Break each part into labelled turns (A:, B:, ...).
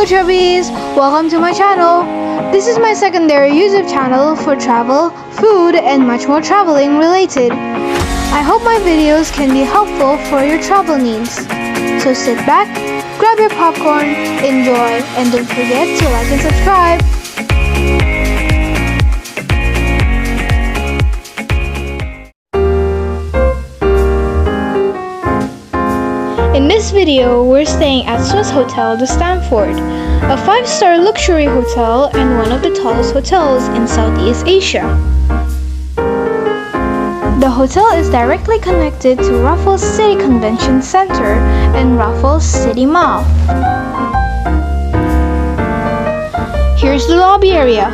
A: Chubbies! Welcome to my channel. This is my secondary YouTube channel for travel, food, and much more traveling related. I hope my videos can be helpful for your travel needs. So sit back, grab your popcorn, enjoy, and don't forget to like and subscribe. In this video, we're staying at Swissôtel the Stamford, a 5-star luxury hotel and one of the tallest hotels in Southeast Asia. The hotel is directly connected to Raffles City Convention Center and Raffles City Mall. Here's the lobby area.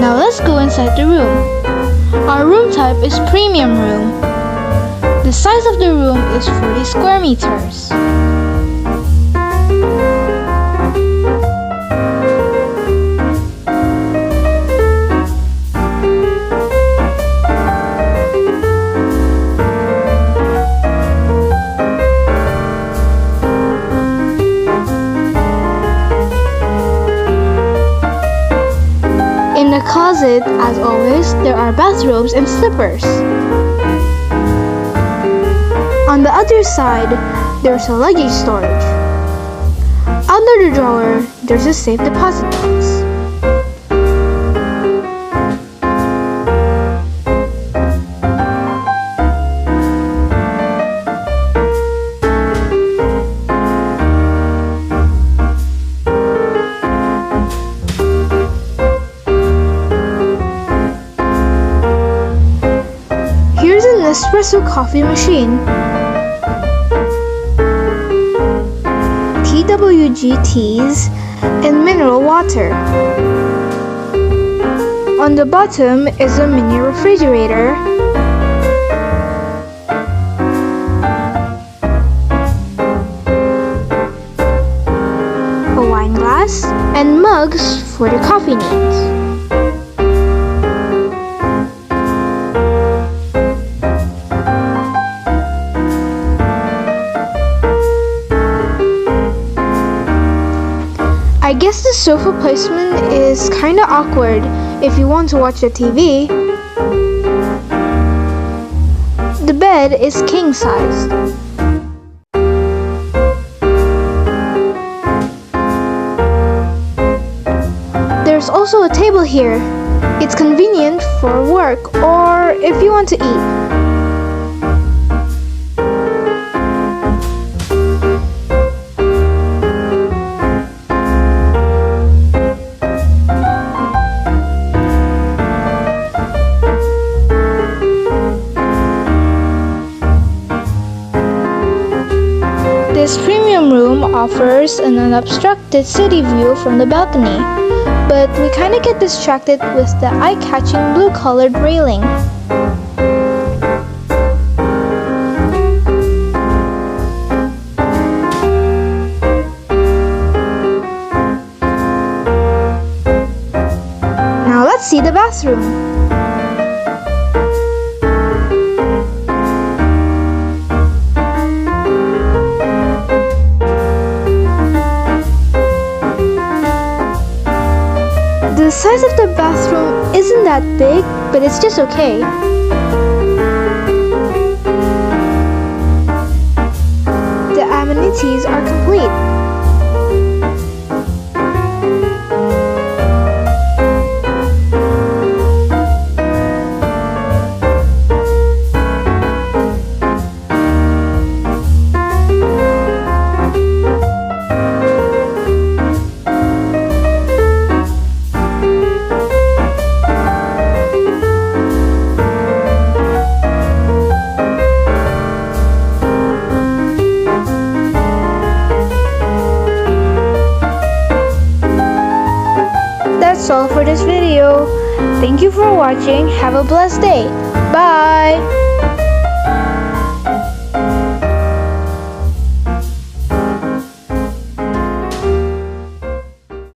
A: Now let's go inside the room. Our room type is premium room. The size of the room is 40 square meters. In the closet, as always, there are bathrobes and slippers. On the other side, there's a luggage storage. Under the drawer, there's a safe deposit box. Here's an espresso coffee machine. TWG teas and mineral water. On the bottom is a mini refrigerator, a wine glass, and mugs for the coffee needs. I guess the sofa placement is kinda awkward if you want to watch the TV. The bed is king sized. There's also a table here. It's convenient for work or if you want to eat. This premium room offers an unobstructed city view from the balcony, but we kinda get distracted with the eye-catching blue-colored railing. Now let's see the bathroom. The size of the bathroom isn't that big, but it's just okay. The amenities are complete. for this video. Thank you for watching. Have a blessed day. Bye!